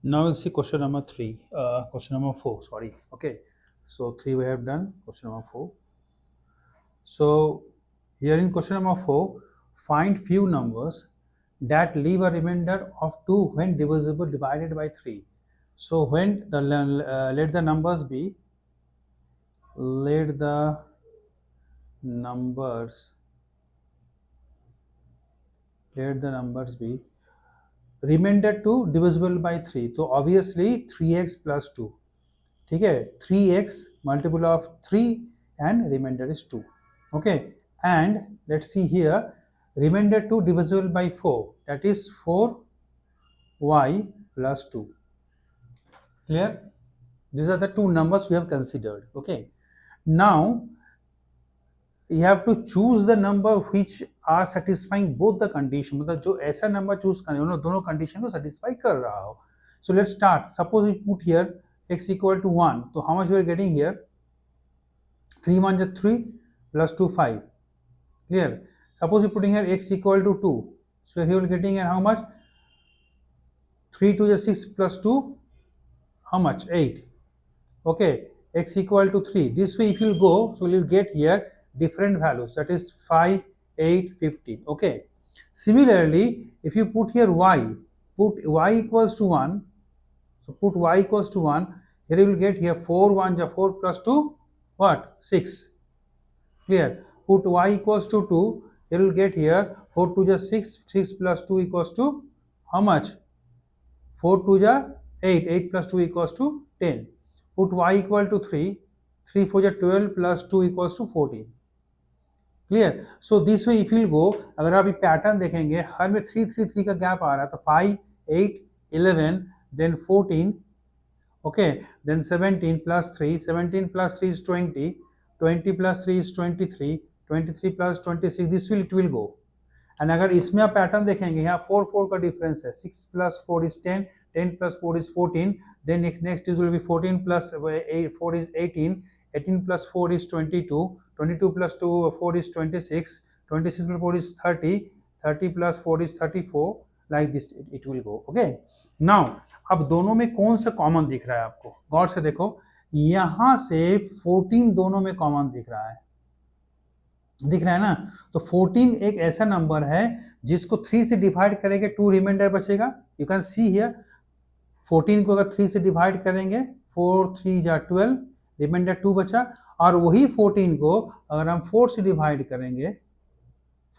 Now we'll see question number 3, question number 4, sorry. Okay, so 3 we have done, question number 4. So here in question number 4, find few numbers that leave a remainder of 2 when divisible divided by 3. So when the let the numbers be, let the numbers be remainder 2 divisible by 3. तो obviously 3x plus 2. ठीक है, 3x multiple of 3 and remainder is 2. Okay, and let's see here, remainder 2 divisible by 4, that is 4y plus 2. Clear? These are the two numbers we have considered. Okay, now you have to choose the number which are satisfying both the condition. मतलब जो ऐसा number choose करें दोनों condition को satisfy कर रहा हो. So let's start. Suppose we put here x equal to 1. So how much we are getting here? 3 1 is 3 plus 2 5. Clear? Suppose we putting here x equal to 2. So here we are getting here how much? 3 2 is 6 plus 2. How much? 8. Okay, x equal to 3. This way if you go, so you will get here different values, that is 5 8 15. Okay, similarly if you put here y, put y equals to 1. So put y equals to 1. Here you will get here 4 1 is 4 plus 2 what? 6. Clear? Put y equals to 2. You will get here 4 2 is 6. 6 plus 2 equals to how much? 4 2 is 8. 8 plus 2 equals to 10. Put y equal to 3. 3 4 is 12 plus 2 equals to 14. Clear? So this way if you go, अगर आप ये pattern देखेंगे हर में 3 3 3 का gap आ रहा है, तो 5 8 11 then 14. Okay, then 17 plus 3, 17 plus 3 is 20, 20 plus 3 is 23, 23 plus 26, this will it will go. And अगर इसमें आप पैटर्न देखेंगे यहाँ 4 4 का डिफरेंस है, 6 plus 4 is 10, 10 plus 4 is 14, then next is will be 14 plus 4 is 18, 18 plus 4 is 22, 22 plus 4 is 26, 26 plus 4 is 30, 30 plus 4 is 34, like this it will go. Okay, now अब दोनों में कौन सा कॉमन दिख रहा है आपको? गौर से देखो, यहां से 14 दोनों में कॉमन दिख रहा है, दिख रहा है ना? तो 14 एक ऐसा नंबर है जिसको 3 से डिवाइड करेंगे 2 रिमाइंडर बचेगा. यू कैन सी हियर 14 को अगर 3 से डिवाइड करेंगे 4 3 जा 12, रिमाइंडर 2 बचा. और वही 14 को अगर हम 4 से डिवाइड करेंगे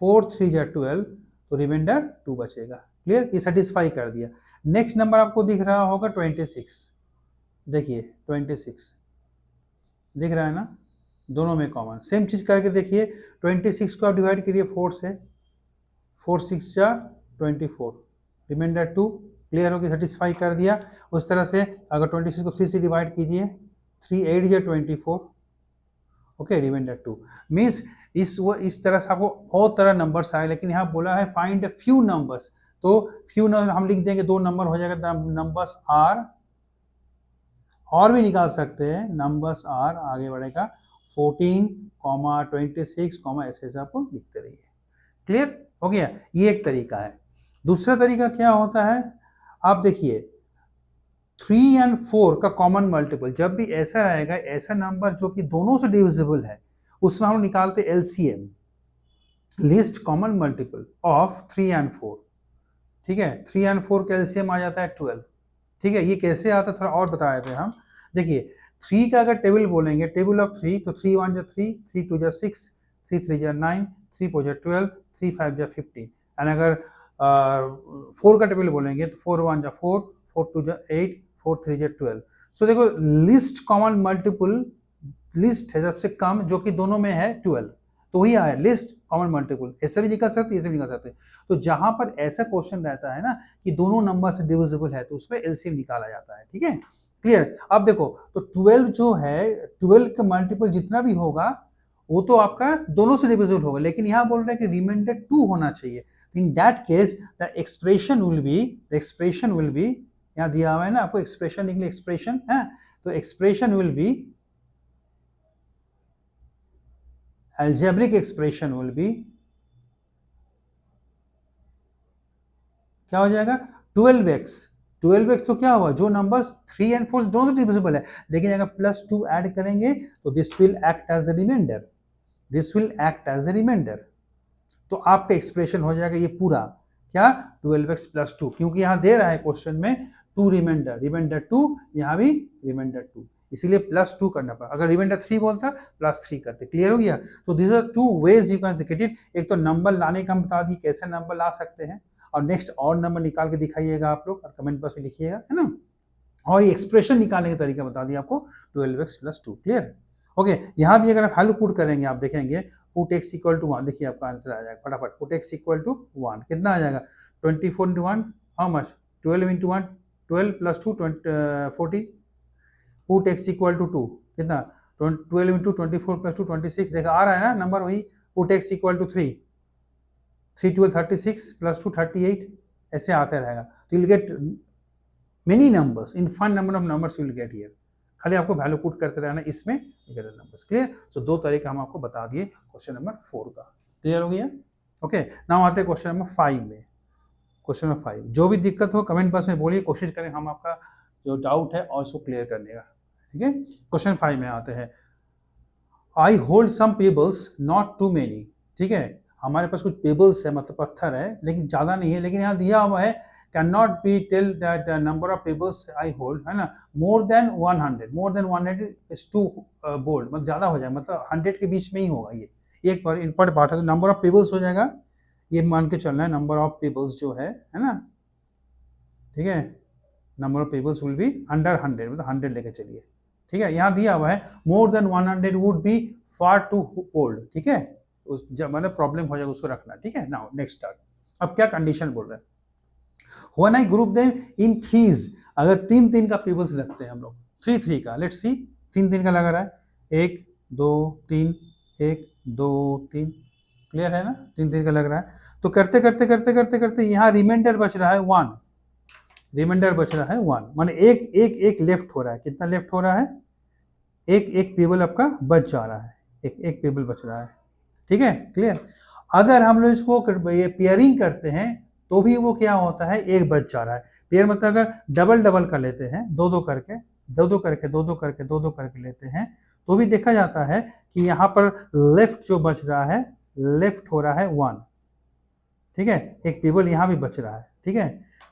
4 3 जा 12, तो रिमाइंडर 2 बचेगा. क्लियर? ये सेटिस्फाई कर दिया. नेक्स्ट नंबर आपको दिख रहा होगा 26. देखिए 26 दिख रहा है ना? दोनों में कॉमन. सेम चीज करके देखिए, 26 को आप डिवाइड करिए 4 से, 4 6 जा 24, रिमाइंडर 2. क्लियर हो गया? सेटिस्फाई कर दिया. उस तरह से अगर 26 को 3 से डिवाइड कीजिए, 3 8 जा 24. Okay, reminder 2. मीन्स इस तरह से आपको बहुत तरह नंबर्स आए, लेकिन यहाँ बोला है फाइंड फ्यू नंबर्स. तो फ्यू नंबर हम लिख देंगे, 2 नंबर हो जाएगा. नंबर्स आर, और भी निकाल सकते हैं. नंबर्स आर आगे बढ़ेगा 14, 26, ऐसे आपको लिखते रहिए. क्लियर हो गया? ये एक तरीका है. दूसरा तरीका क्या होता है, आप देखिए 3 और 4 का कॉमन मल्टीपल जब भी ऐसा रहेगा, ऐसा नंबर जो कि दोनों से डिविजिबल है, उसमें हम निकालते LCM, list common multiple of 3 और 4. ठीक है, 3 और 4 का एलसीएम आ जाता है 12. ठीक है, ये कैसे आता है थोड़ा और बताए थे हम. देखिए 3 का अगर टेबल बोलेंगे, टेबल ऑफ 3, तो 3 1 जा 3, 3 2 जा 6, 3 3 जा 9, 3 4 जा 12, 3 5 जा 15. एंड अगर 4 का टेबल बोलेंगे तो 4 1 जा 4, 4 2 जा 8, 4 3 जा 12. सो देखो लिस्ट कॉमन मल्टीपल, लिस्ट है सबसे कम जो कि दोनों में है 12, तो वही आया लिस्ट कॉमन मल्टीपल. ऐसे भी निकाल सकते, ऐसे भी निकाल सकते. तो जहां पर ऐसा क्वेश्चन रहता है ना कि दोनों नंबर से डिविजिबल है, तो उसमें एलसीएम निकाला जाता है. ठीक है, क्लियर? अब देखो, तो 12 जो है, 12 का मल्टीपल जितना भी होगा वो तो आपका दोनों से डिविजिबल होगा, लेकिन यहां बोल रहे हैं कि रिमाइंडर 2 होना चाहिए. In that case the expression will be, यहां दिया हुआ है ना आपको एक्सप्रेशन निकले, एक्सप्रेशन है, तो expression will be, algebraic expression will be क्या हो जाएगा? 12x 12x तो क्या हुआ, जो नंबर्स 3 एंड 4 दोनों से डिविजिबल है, लेकिन अगर +2 ऐड करेंगे तो this will act as the reminder, this will act as the reminder. तो आपका एक्सप्रेशन हो जाएगा ये पूरा क्या, 12x + 2, क्योंकि यहाँ दे रहा है क्वेश्चन में 2 रिमाइंडर, रिमाइंडर 2, यहाँ भी रिमाइंडर 2, इसीलिए +2 करना पड़ा। अगर रिमाइंडर 3 बोलता +3 करते। क्लियर हो गया। तो this are 2 ways you can get it. एक तो नंबर लाने का बता दी कैसे नंबर ला सकते हैं, और नेक्स्ट और नंबर निकाल के दिखाइएगा आप लोग और कमेंट बॉक्स में लिखिएगा, है ना। और ये एक्सप्रेशन निकालने का तरीका बता दिया आपको, 12x + 2। क्लियर। ओके, यहाँ भी अगर आप वैल्यू पुट करेंगे आप देखेंगे पुट x = 1, देखिए आपका आंसर आ जाएगा फटाफट। पुट x = 1 कितना आ जाएगा, 24 × 1 हाउ मच, 12 × 1 12 + 2 14। पुट x = 2 कितना, 12 × 24 + 2 26। देखा आ रहा है ना नंबर वही। पुट x = 3, 3 12 36 + 2 38, ऐसे आते रहेगा। तो you'll get many numbers, infinite number of numbers you will get here। खाली आपको वैल्यू पुट करते रहना इसमें, नंबर्स। क्लियर। सो दो तरीके हम आपको बता दिए क्वेश्चन नंबर 4 का। क्लियर हो गया। ओके, नाउ आते हैं क्वेश्चन नंबर 5 में। क्वेश्चन नंबर 5, जो भी दिक्कत हो कमेंट बॉक्स में बोलिए, कोशिश करें हम आपका जो डाउट है और उसको क्लियर करने का। ठीक है, क्वेश्चन 5 में आते हैं। I hold some pebbles not too many. ठीक है, हमारे पास कुछ पेबल्स है, मतलब पत्थर है, लेकिन ज़्यादा नहीं है, लेकिन यहाँ दिया हुआ है can not be tell that number of pebbles I hold, है ना, more than 100, more than 100 is too bold, मतलब ज़्यादा हो जाए, मतलब 100 के बीच में ही होगा ये। एक पर इंपॉर्टेंट पार्ट है, तो नंबर ऑफ पेबल्स हो जाएगा, ये मान के चलना है नंबर ऑफ पेबल्स जो है ना। ठीक है, number of pebbles will be under 100, मतलब 100 लेके चलिए। ठीक है, यहाँ दिया हुआ है more than 100 would be far to hold. ठीक है, उस जब मतलब प्रॉब्लम हो जाएगा उसको रखना। ठीक है, नाउ नेक्स्ट स्टार्ट। अब क्या कंडीशन बोल रहे हैं, when I group them in threes, अगर 3-3 का पेबल्स लगते हैं हम लोग, 3-3 का, लेट्स सी 3-3 का लग रहा है, 1 2 3 1 2 3। क्लियर है ना, 3-3 का लग रहा है। तो करते करते करते करते करते यहाँ रिमाइंडर बच रहा है 1, रिमाइंडर बच रहा है 1, माने एक एक एक लेफ्ट हो रहा है। कितना लेफ्ट हो रहा है, एक एक पेबल आपका बच जा रहा है, एक एक पेबल बच रहा है। ठीक है, क्लियर। अगर हम लोग इसको ये पेयरिंग करते हैं तो भी वो क्या होता है, एक बच जा रहा है। पेयर मतलब अगर डबल डबल कर लेते हैं, दो दो करके दो दो करके दो दो करके दो दो करके लेते हैं, तो भी देखा जाता है कि यहाँ पर लेफ्ट जो बच रहा है, लेफ्ट हो रहा है 1। ठीक है, एक पेबल यहाँ भी बच रहा है। ठीक है,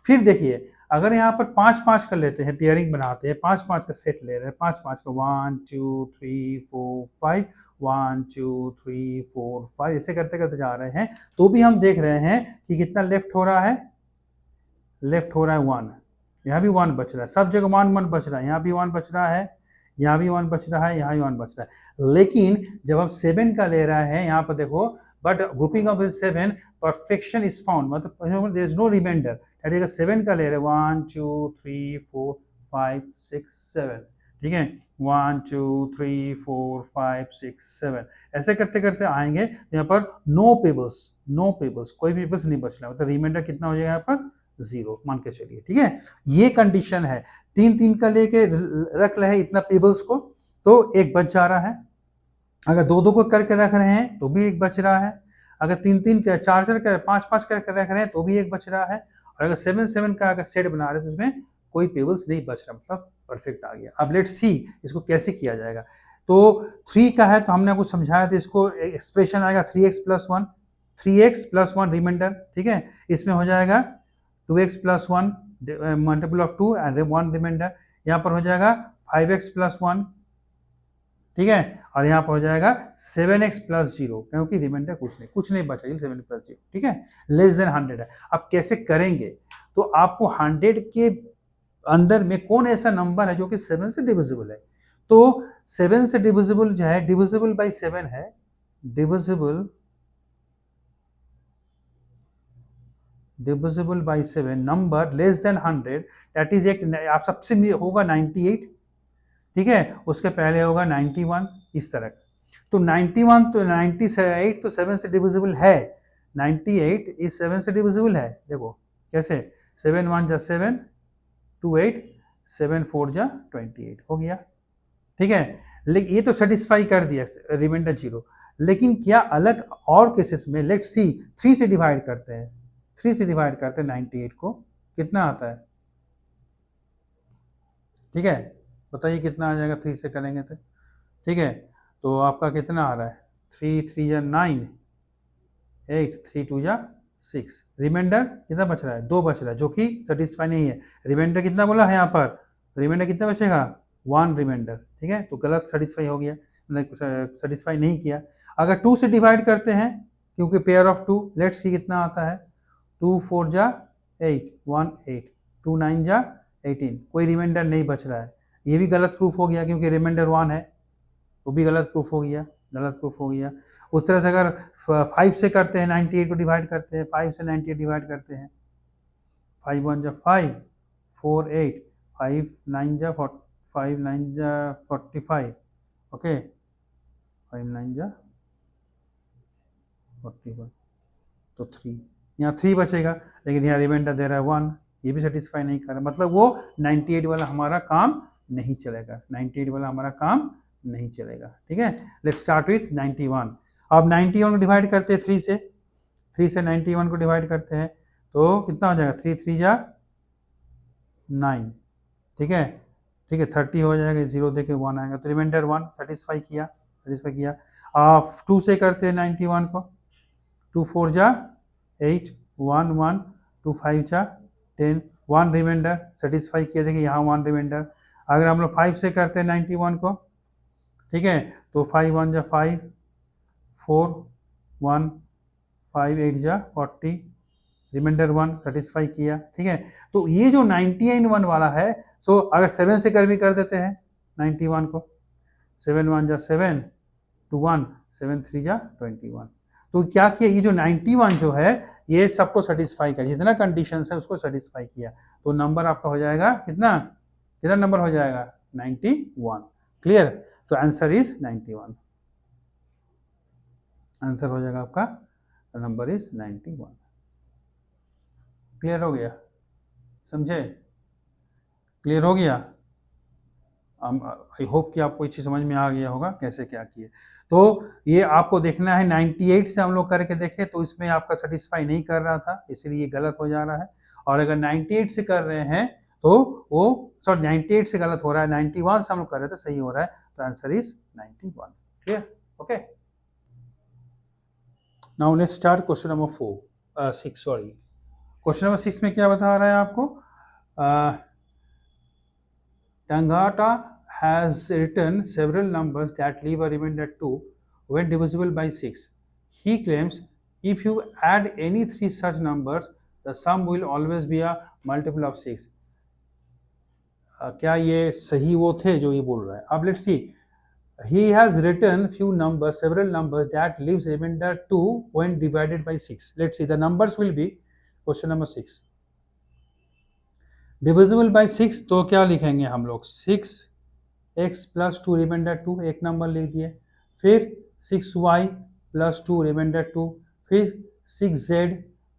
फिर देखिए अगर यहाँ पर 5-5 कर लेते हैं, पेयरिंग बनाते हैं, 5-5 का सेट ले रहे हैं, 5-5 का 1 2 3 4 5 1 2 3 4 5, ऐसे करते करते जा रहे हैं, तो भी हम देख रहे हैं कि कितना लेफ्ट हो रहा है, लेफ्ट हो रहा है 1, यहाँ भी 1 बच रहा है, सब जगह 1 1 बच रहा है, यहाँ भी 1 बच रहा है, यहाँ भी 1 बच रहा है, यहाँ भी 1 बच रहा है। लेकिन जब हम 7 का ले रहा है, यहाँ पर देखो, but grouping of 7 perfection is found, मतलब देयर इज नो रिमाइंडर। 7 का ले रहे 1 2 3 4 5 6 7। ठीक है, 1 2 3 4 5 6 7, ऐसे करते करते आएंगे यहाँ पर नो पेबल्स, नो पेबल्स, कोई पेबल्स नहीं बच रहा, मतलब रिमाइंडर कितना हो जाएगा यहाँ पर 0 मान के चलिए। ठीक है, ये कंडीशन है। 3-3 का लेके रख रहे हैं इतना पेबल्स को, तो एक बच जा रहा है। अगर 2-2 को करके रख रहे हैं तो भी एक बच रहा है। अगर 3-3 का 4-4 का 5-5 करके रख रहे हैं तो भी एक बच रहा है। और अगर 7-7 का अगर सेट बना रहे हैं तो उसमें कोई पेबल्स नहीं बच रहा, मतलब परफेक्ट आ गया। अब लेट्स सी इसको कैसे किया जाएगा। तो 3 का है तो हमने आपको समझाया था, इसको एक्सप्रेशन आएगा 3x + 1, 3x + 1 रिमाइंडर। ठीक है, इसमें हो जाएगा 2x + 1 multiple of 2 and 1 reminder. यहाँ पर हो जाएगा 5x + 1। ठीक है, और यहाँ पर हो जाएगा 7x + 0, क्योंकि रिमाइंडर कुछ नहीं बचा, 7 + 0। ठीक है, लेस देन 100 है। अब कैसे करेंगे, तो आपको 100 के अंदर में कौन ऐसा नंबर है जो कि 7 से डिविजिबल है, तो 7 से डिविजिबल जो है, डिविजिबल बाई 7 है, divisible by 7 number less than 100, that is एक आप सबसे होगा 98। ठीक है, उसके पहले होगा 91, इस तरह। तो 91 तो 98 तो 7 से डिविजिबल है, 98 इस 7 से डिविजिबल है। देखो कैसे, 7 1 जा 7 2 8 7 4 जा 28 हो गया। ठीक है, लेकिन ये तो सेटिस्फाई कर दिया रिमाइंडर 0, लेकिन क्या अलग और केसेस में, लेट्स सी 3 से डिवाइड करते हैं, 3 से डिवाइड करते हैं 98 को, कितना आता है ठीक है, बताइए कितना आ जाएगा 3 से करेंगे तो। ठीक है, तो आपका कितना आ रहा है, 3 3 या 9, 8 3 2 या 6, रिमाइंडर कितना बच रहा है, 2 बच रहा है, जो कि सेटिस्फाई नहीं है। रिमाइंडर कितना बोला है यहाँ पर, रिमाइंडर कितना बचेगा, 1 रिमाइंडर। ठीक है, तो गलत सेटिस्फाई हो गया, सेटिस्फाई नहीं किया। अगर 2 से डिवाइड करते हैं, क्योंकि पेयर ऑफ 2, लेट्स सी कितना आता है, 2 4 जा 8, 1 8, 2 9 जा 18, कोई रिमाइंडर नहीं बच रहा है। ये भी गलत प्रूफ हो गया, क्योंकि रिमाइंडर 1 है, वो भी गलत प्रूफ हो गया, गलत प्रूफ हो गया। उस तरह से अगर 5 से करते हैं, 98 को डिवाइड करते हैं, 5 से 98 डिवाइड करते हैं, 5 1 जा 5, 4 8, 5 9 जा 5 9 जा 45, ओके, 5 9 जा 41, तो 3, यहाँ 3 बचेगा, लेकिन यहाँ रिमाइंडर दे रहा है 1, ये भी सेटिस्फाई नहीं कर रहा, मतलब वो 98 वाला हमारा काम नहीं चलेगा, 98 वाला हमारा काम नहीं चलेगा। ठीक है, लेट्स स्टार्ट विथ 91। अब 91 को डिवाइड करते हैं 3 से, 3 से 91 को डिवाइड करते हैं, तो कितना हो जाएगा, 3 3 जा 9, ठीक है, ठीक है, 30 हो जाएगा, 0 दे के 1 आएगा, तो रिमाइंडर 1 सेटिस्फाई किया, सेटिस्फाई किया। 2 से करते हैं 91 को, 2 4 जा 8, 1 1, 2 5 जा 10, 1 रिमाइंडर सेटिस्फाई किया, देखिए यहाँ 1 रिमाइंडर। अगर हम लोग 5 से करते हैं 91 को, ठीक है, तो 5 1 जा 5, 4 1, 5 8 जा 40, रिमाइंडर 1 सेटिस्फाई किया। ठीक है, तो ये जो 91 वाला है, सो अगर 7 से कर भी कर देते हैं 91 को, 7 1 जा 7, 2 1, 7 3 जा 21, तो क्या किया, ये जो 91 जो है ये सबको सेटिस्फाई किया, जितना कंडीशन है उसको सेटिस्फाई किया, तो नंबर आपका हो जाएगा कितना, कितना नंबर हो जाएगा, 91। क्लियर, तो आंसर इज 91, आंसर हो जाएगा आपका, नंबर इज 91। क्लियर हो गया, समझे, क्लियर हो गया। आई होप कि आपको ये चीज़ समझ में आ गया होगा कैसे क्या किए। तो ये आपको देखना है, 98 से हम लोग करके देखें तो इसमें आपका सेटिस्फाई नहीं कर रहा था, इसलिए ये गलत हो जा रहा है। और अगर 98 से कर रहे हैं तो वो, सॉरी 98 से गलत हो रहा है, 91 से हम लोग कर रहे थे सही हो रहा है, तो answer is 91। Clear, okay. Now let's start question number 6, sorry question number 6 में क्या बता रहा है आपको, Tangata has written several numbers that leave a remainder 2 when divisible by 6. He claims if you add any 3 such numbers, the sum will always be a multiple of 6. क्या ये सही वो थे जो ये बोल रहा है? अब let's see. He has written few numbers, several numbers that leaves remainder 2 when divided by 6. Let's see. The numbers will be question number 6. Divisible by 6, तो क्या लिखेंगे हम लोग, 6x प्लस 2 रिमाइंडर 2, एक नंबर लिख दिए, फिर 6y प्लस 2 रिमाइंडर 2, फिर 6z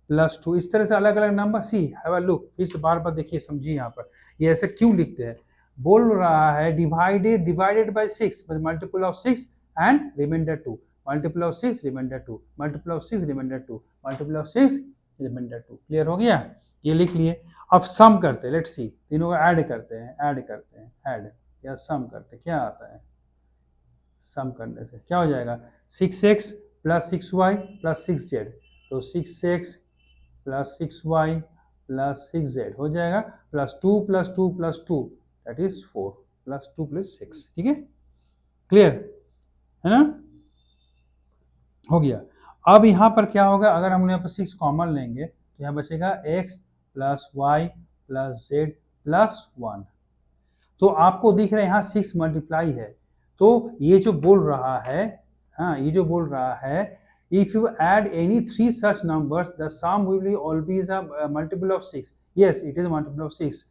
प्लस 2, इस तरह से अलग अलग number. See have a look, फिर से बार बार देखिए, समझिए यहाँ पर ये ऐसे क्यों लिखते हैं, बोल रहा है divided by 6, multiple of 6 and reminder 2, multiple of 6 reminder 2, multiple of 6 reminder 2, multiple of 6 reminder 2। Clear हो गया, ये लिख लिए। अब सम करते हैं, लेट्स सी, तीनों को ऐड करते हैं, ऐड या सम करते हैं, क्या आता है, सम करने से क्या हो जाएगा, 6x plus 6y plus 6z, तो 6x plus 6y plus 6z हो जाएगा, plus 2 plus 2 plus 2 that is 4, plus 2 plus 6। ठीक है, क्लियर है ना, हो गया। अब यहाँ पर क्या होगा, अगर हम यहाँ पर 6 कॉमन लेंगे तो यहाँ बचेगा x plus y plus z plus 1, तो आपको दिख रहा है यहाँ 6 मल्टीप्लाई है, तो ये जो बोल रहा है, हाँ ये जो बोल रहा है, if you add any 3 such numbers the sum will be always a multiple of 6। Yes it is multiple of 6।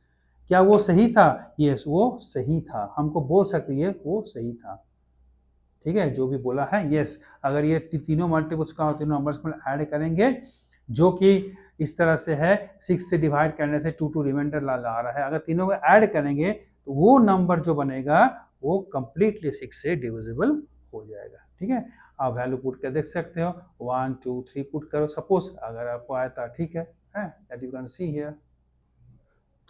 क्या वो सही था, यस वो सही था, हमको बोल सकते हैं वो सही था। ठीक है, जो भी बोला है यस, अगर ये तीनों मल्टीपल्स का तीनों नंबर्स में ऐड करेंगे, जो कि इस तरह से है, 6 से डिवाइड करने से 2 रिमाइंडर ला रहा है, अगर तीनों को ऐड करेंगे तो वो नंबर जो बनेगा वो कंप्लीटली 6 से डिविजिबल हो जाएगा। ठीक है, आप वैल्यू पुट कर देख सकते हो, 1 2 3 पुट करो, सपोज अगर आपको आया था, ठीक है that you can see here,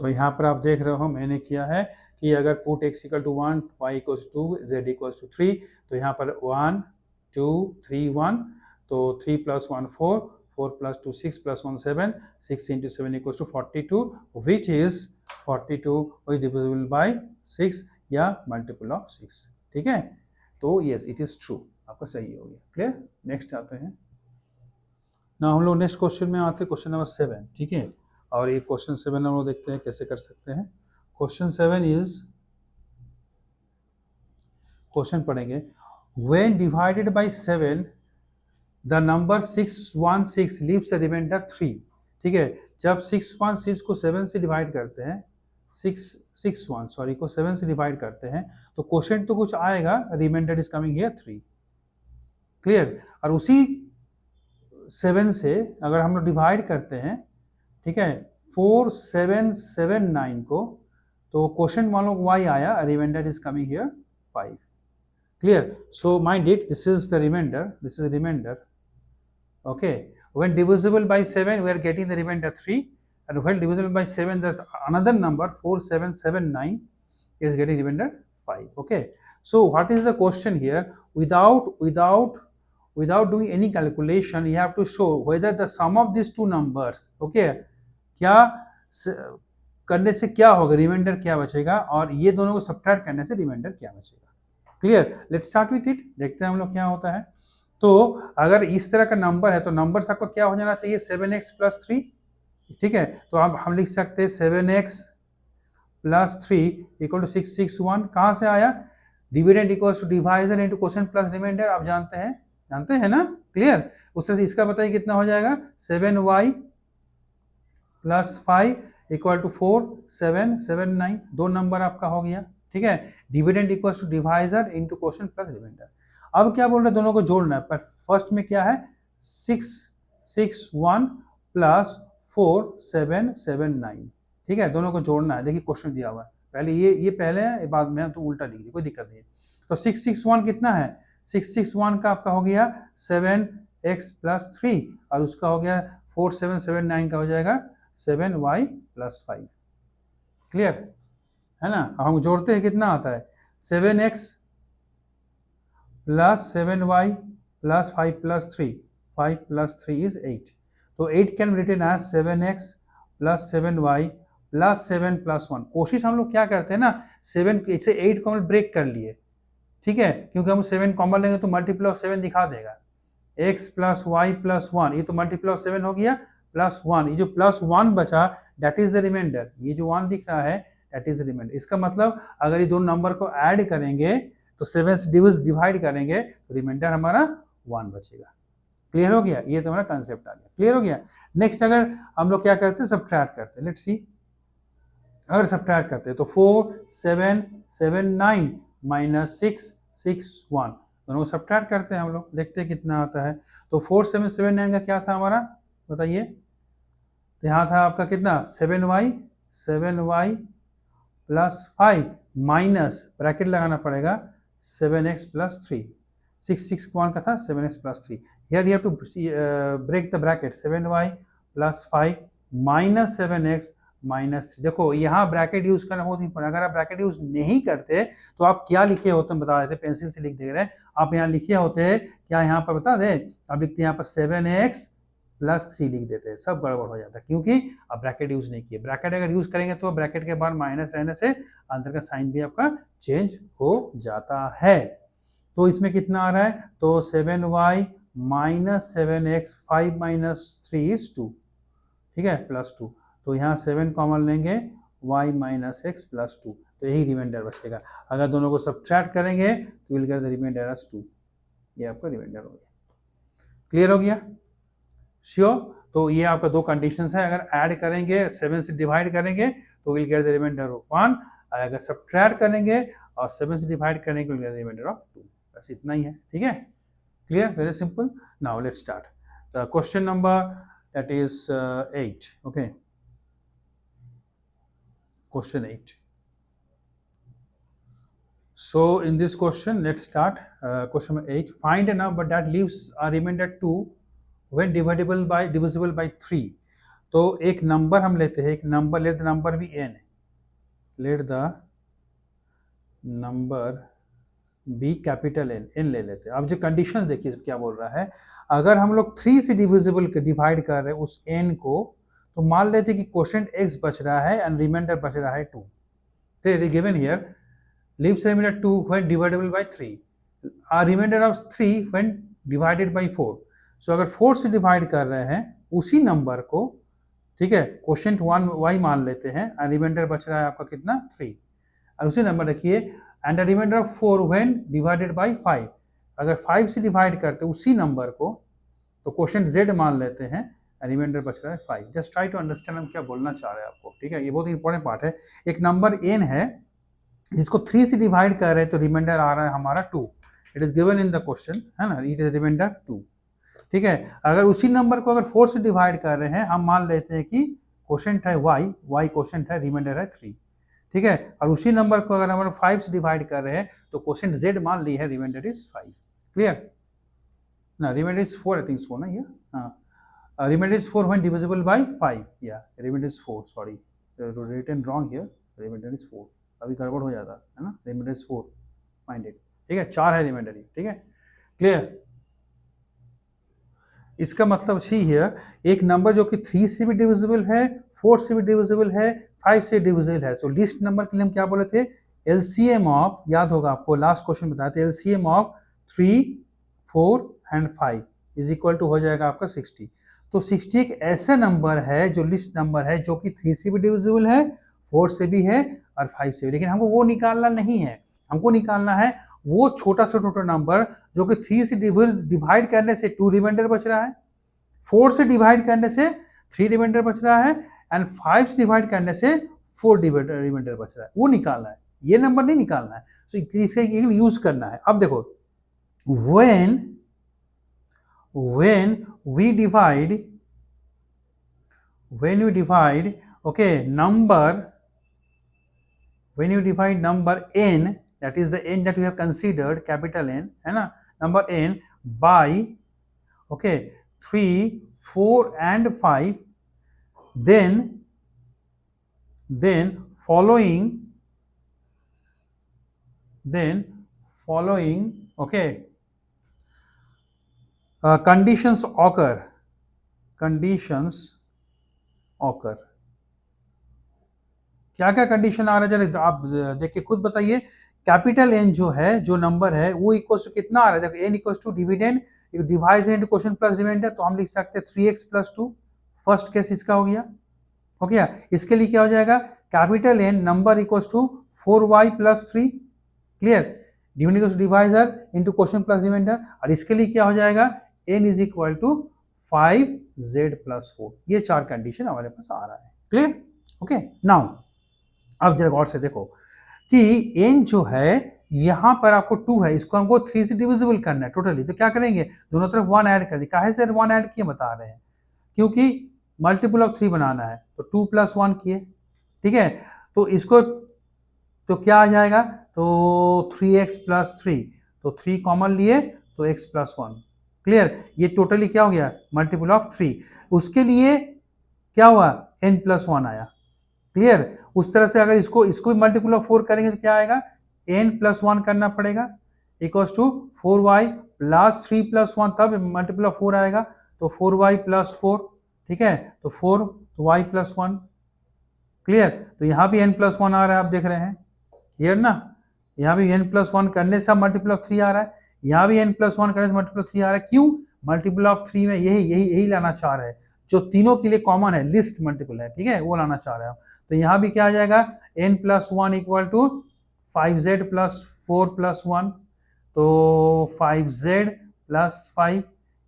तो यहाँ पर आप देख रहे हो मैंने किया है कि अगर put x equal to 1, y equals 2, z equals to 3, तो यहाँ पर 1 2 3 1, तो 3 plus 1 4, 4 plus 2 6 plus 1 7, 6 into 7 equals to 42, which is 42 is divisible by 6 या मल्टीपल ऑफ 6। ठीक है, तो यस इट इज ट्रू, आपका सही हो गया। क्लियर, नेक्स्ट आते हैं ना हम लोग नेक्स्ट क्वेश्चन में आते हैं, क्वेश्चन नंबर 7। ठीक है, और ये क्वेश्चन 7 हम लोग देखते हैं कैसे कर सकते हैं। क्वेश्चन 7 इज, क्वेश्चन पढ़ेंगे, when divided by 7 the number 616 leaves a reminder 3। ठीक है, जब 616 को 7 से डिवाइड करते हैं, 661 सॉरी को 7 से डिवाइड करते हैं, तो क्वेश्चन तो कुछ आएगा, reminder is coming here 3। Clear, और उसी 7 से अगर हम लोग डिवाइड करते हैं, ठीक है, 4779 को, तो क्वेश्चन मान लो y आया, reminder is coming here 5। Clear, so mind it, this is the reminder, this is reminder. Okay, when divisible by 7 we are getting the remainder 3, and when divisible by 7 that another number 4779 is getting remainder 5. Okay, so what is the question here? Without doing any calculation, you have to show whether the sum of these two numbers, okay, क्या करने से क्या होगा, reminder क्या बचेगा, और ये दोनों को सब्ट्रैक्ट करने से रिमाइंडर क्या बचेगा। Clear, let's start with it, देखते हैं हम लोग क्या होता है। तो अगर इस तरह का नंबर है तो नंबर्स आपको क्या हो जाना चाहिए, 7x प्लस 3। ठीक है, तो अब हम लिख सकते हैं 7x प्लस 3 इक्वल टू 661। कहाँ से आया, dividend equals to divisor into quotient plus reminder, आप जानते हैं ना। क्लियर, उससे इसका बताइए कितना हो जाएगा, 7y प्लस 5 इक्वल टू 4779, दो नंबर आपका हो गया। ठीक है, dividend equals to divisor into quotient plus reminder. अब क्या बोल रहे हैं, दोनों को जोड़ना है, पर फर्स्ट में क्या है, 661 प्लस 4779। ठीक है, दोनों को जोड़ना है। देखिए क्वेश्चन दिया हुआ है, पहले ये पहले है, बाद में तो उल्टा लिख दिया, कोई दिक्कत नहीं है। तो 661 कितना है, 661 का आपका हो गया 7x प्लस 3, और उसका हो गया 4779 का हो जाएगा 7y प्लस 5। क्लियर है ना। अब हम जोड़ते हैं, कितना आता है, 7x plus 7y plus 5 plus 3, 5 plus 3 is 8, तो 8 can written as 7x plus 7y plus 7 plus 1। कोशिश हम लोग क्या करते हैं ना, 7 से 8 को हम ब्रेक कर लिए। ठीक है, क्योंकि हम 7 कॉमन लेंगे तो मल्टीपल ऑफ 7 दिखा देगा, x प्लस वाई प्लस 1, ये तो मल्टीपल ऑफ 7 हो गया, प्लस 1, ये जो प्लस 1 बचा दैट इज द रिमाइंडर, ये जो 1 दिख रहा है दैट इज द रिमाइंडर। इसका मतलब अगर ये दोनों नंबर को ऐड करेंगे तो 7 से डिवाइड करेंगे तो रिमाइंडर हमारा 1 बचेगा। क्लियर हो गया, ये तो हमारा कंसेप्ट आ गया। क्लियर हो गया। नेक्स्ट अगर हम लोग क्या करते हैं, सब्ट्रैक्ट करते हैं, लेट्स सी। अगर सब्ट्रैक्ट करते हैं तो 4779 माइनस 661, दोनों को सब्ट्रैक्ट करते हैं हम लोग, देखते हैं कितना आता है। तो 4779 का क्या था हमारा, बताइए। तो यहाँ था आपका कितना, 7y प्लस 5 माइनस ब्रैकेट लगाना पड़ेगा 7x प्लस 3, 661 का था 7x plus 3। Here you have to break the bracket, 7y plus 5 minus 7x minus 3। देखो यहाँ ब्रैकेट यूज करना बहुत इंपॉर्टेंट, अगर आप ब्रैकेट यूज नहीं करते तो आप क्या लिखे होते हैं बता देते, पेंसिल से लिख दे रहे हैं आप, यहाँ लिखे होते क्या, यहाँ पर बता दे, आप लिखते हैं यहाँ पर 7x प्लस 3 लिख देते हैं, सब गड़बड़ हो जाता है, क्योंकि आप ब्रैकेट यूज नहीं किए। ब्रैकेट अगर यूज करेंगे तो ब्रैकेट के बाद माइनस रहने से अंदर का साइन भी आपका चेंज हो जाता है। तो इसमें कितना आ रहा है, तो 7y minus 7x, 5 minus 3 is 2, ठीक है, प्लस 2। तो यहाँ 7 कॉमन लेंगे, y माइनस x प्लस 2, तो यही रिमाइंडर बचेगा। अगर दोनों को सब्ट्रैक्ट करेंगे तो will get the remainder as 2, ये आपका रिमाइंडर हो गया। क्लियर हो गया, श्योर। तो ये आपका दो कंडीशंस है, अगर ऐड करेंगे 7 से डिवाइड करेंगे तो will get the remainder of 1, अगर सब्ट्रैक्ट करेंगे और 7 से डिवाइड करेंगे will get the remainder of 2, बस इतना ही है। ठीक है, clear, very simple. Now let's start the question number that is 8। Okay, question 8. So in this question, let's start question number 8. Find a number that leaves a remainder 2 when divisible by 3. तो एक number हम लेते हैं, एक number, let the number भी n, let the number be capital N ले लेते हैं। अब जो कंडीशन देखिए क्या बोल रहा है, अगर हम लोग 3 से डिविजिबल डिवाइड कर रहे हैं उस n को, तो मान लेते हैं कि क्वोशिएंट x बच रहा है एंड रिमाइंडर बच रहा है 2। Given here leaves remainder 2 when dividable by 3, a remainder of 3 when divided by 4। सो अगर 4 से डिवाइड कर रहे हैं उसी नंबर को, ठीक है, क्वोशिएंट 1 y मान लेते हैं और रिमाइंडर बच रहा है आपका कितना 3, और उसी नंबर रखिए and the remainder of 4 when divided by 5। अगर 5 से डिवाइड करते उसी नंबर को तो क्वोशिएंट z मान लेते हैं, रिमाइंडर बच रहा है 5। जस्ट ट्राई टू अंडरस्टैंड हम क्या बोलना चाह रहे हैं आपको, ठीक है, ये बहुत इंपॉर्टेंट पार्ट है। एक नंबर n है जिसको 3 से डिवाइड कर रहे हैं तो रिमाइंडर आ रहा है हमारा 2, it is given in the question, है ना, इट इज रिमाइंडर 2, ठीक है। अगर उसी नंबर को अगर 4 से डिवाइड कर रहे हैं, हम मान लेते हैं कि क्वोशिएंट है y क्वोशिएंट है, रिमाइंडर है 3, ठीक है, और उसी नंबर को अगर हम 5 से डिवाइड कर रहे हैं तो क्वोशिएंट z मान ली है, रिमाइंडर इज 5। क्लियर ना, remainder is 4, I think so ना, ये हाँ, remainder is 4 when divisible by 5, या remainder is 4, sorry written wrong here, remainder is 4, अभी गड़बड़ हो जाता है ना, रिमाइंडर इज 4 माइंडेड, ठीक है, 4 है रिमाइंडर, ठीक है, क्लियर। इसका मतलब सी हियर एक नंबर जो कि 3 से भी डिविजिबल है, 4 से भी डिविजिबल है, 5 से डिविजिबल है, सो लिस्ट नंबर के लिए हम क्या बोले थे, एलसीएम ऑफ, याद होगा आपको लास्ट क्वेश्चन बताया था, LCM of 3, 4 and 5 is equal to हो जाएगा आपका 60। तो 60 एक ऐसा नंबर है जो लिस्ट नंबर है जो कि 3 से भी डिविजिबल है, 4 से भी है और 5 से भी, लेकिन हमको वो निकालना नहीं है, हमको निकालना है वो छोटा से छोटा नंबर जो कि 3 से डिवाइड करने से 2 रिमाइंडर बच रहा है, 4 से डिवाइड करने से 3 रिमाइंडर बच रहा है एंड 5 से डिवाइड करने से 4 रिमाइंडर बच रहा है, वो निकालना है, ये नंबर नहीं निकालना है। सो इसका यूज करना है। अब देखो when we divide okay number, when you divide number n, that is the n that you have considered, capital N है ना, number n by okay 3, 4 and 5, then following okay conditions occur, क्या क्या condition आ रहा है जरा आप देख के खुद बताइए। कैपिटल एन जो है, जो नंबर है वो इक्वल टू कितना आ रहा है, देखो N equal to dividend divide into quotient plus remainder, तो हम लिख सकते हैं 3x प्लस 2, फर्स्ट केस इसका हो गया। इसके लिए क्या हो जाएगा, capital N number equal to 4y plus 3, clear, dividend divisor into quotient plus remainder, और इसके लिए क्या हो जाएगा n is equal to 5z plus 4। ये 4 कंडीशन हमारे पास आ रहा है, क्लियर, ओके। नाउ अब जरा गौर से देखो कि n जो है यहां पर आपको 2 है, इसको हमको 3 से डिविजिबल करना है टोटली, तो क्या करेंगे, दोनों तरफ 1 ऐड कर दी। काहे से 1 ऐड किए बता रहे हैं, क्योंकि मल्टीपल ऑफ 3 बनाना है, तो 2 प्लस 1 किए, ठीक है, तो इसको तो क्या आ जाएगा, तो 3x प्लस 3, तो 3 कॉमन लिए तो x प्लस 1, क्लियर, ये टोटली क्या हो गया, मल्टीपल ऑफ 3। उसके लिए क्या हुआ, n प्लस 1 आया, क्लियर। उस तरह से अगर इसको भी मल्टीपल ऑफ 4 करेंगे तो क्या आएगा, n प्लस 1 करना पड़ेगा, equals to 4y plus 3 plus 1, तब मल्टीपल ऑफ 4 आएगा, तो 4y प्लस 4, ठीक है, तो 4 तो y प्लस 1, क्लियर। तो यहाँ भी n प्लस 1 आ रहा है, आप देख रहे हैं, क्लियर ना, यहाँ भी n प्लस 1 करने से मल्टीपल ऑफ 3 आ रहा है, यहाँ भी n प्लस 1 करने से मल्टीपल ऑफ 3 आ रहा है, क्यों, मल्टीपल ऑफ 3 में यही लाना चाह रहे हैं, जो तीनों के लिए कॉमन है, लिस्ट मल्टीपल है, ठीक है, वो लाना चाह रहे हैं। तो यहाँ भी क्या आ जाएगा, n plus 1 equal to 5z plus 4 plus 1, तो 5z plus 5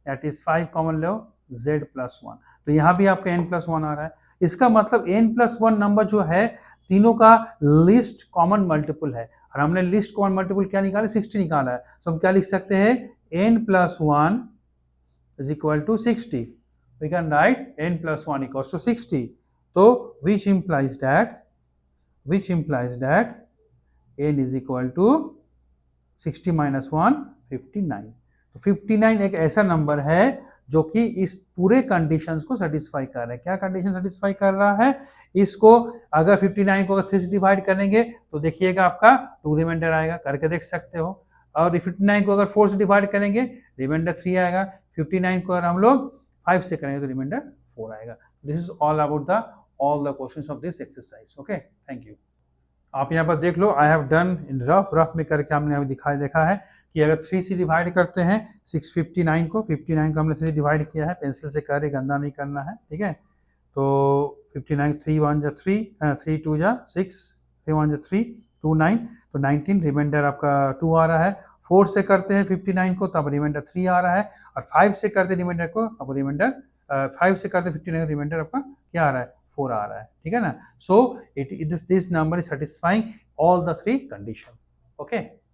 that is 5 common लो z प्लस 1, तो यहाँ भी आपका n प्लस 1 आ रहा है। इसका मतलब n प्लस 1 नंबर जो है तीनों का लिस्ट कॉमन मल्टीपल है, और हमने लिस्ट कॉमन मल्टीपल क्या निकाला, 60 निकाला है, तो हम क्या लिख सकते हैं, n plus 1 is equal to 60, we can write n plus 1 equals to 60, so which implies that n is equal to 60 minus 1 59। तो 59 एक ऐसा नंबर है जो कि इस पूरे कंडीशंस को सेटिस्फाई कर रहा है। क्या कंडीशन सेटिस्फाई कर रहा है? इसको अगर 59 को अगर 3 से डिवाइड करेंगे तो देखिएगा आपका 2 रिमाइंडर आएगा, करके देख सकते हो। और 59 को अगर 4 से डिवाइड करेंगे रिमाइंडर 3 आएगा। 59 को अगर हम लोग 5 से करेंगे तो रिमाइंडर 4 आएगा। This is all about the all the questions of this exercise. Okay, thank you. आप यहाँ पर देख लो, I have done in rough में करके हमने अभी देखा है कि अगर 3 से डिवाइड करते हैं 659 को, 59 को हमने 3 से डिवाइड किया है, पेंसिल से करे, गंदा नहीं करना है, ठीक है। तो 59 3 1 जा 3, 3 2 जा 6, 3 1 जा 3, 2 9, तो 19 रिमाइंडर आपका 2 आ रहा है। 4 से करते हैं 59 को तब रिमाइंडर 3 आ रहा है, और 5 से करते रिमाइंडर को, अब रिमाइंडर 5 से करते 59 रिमाइंडर आपका क्या आ रहा है? 4 आ रहा है, ठीक है ना। So this number is satisfying all the 3 condition. Okay.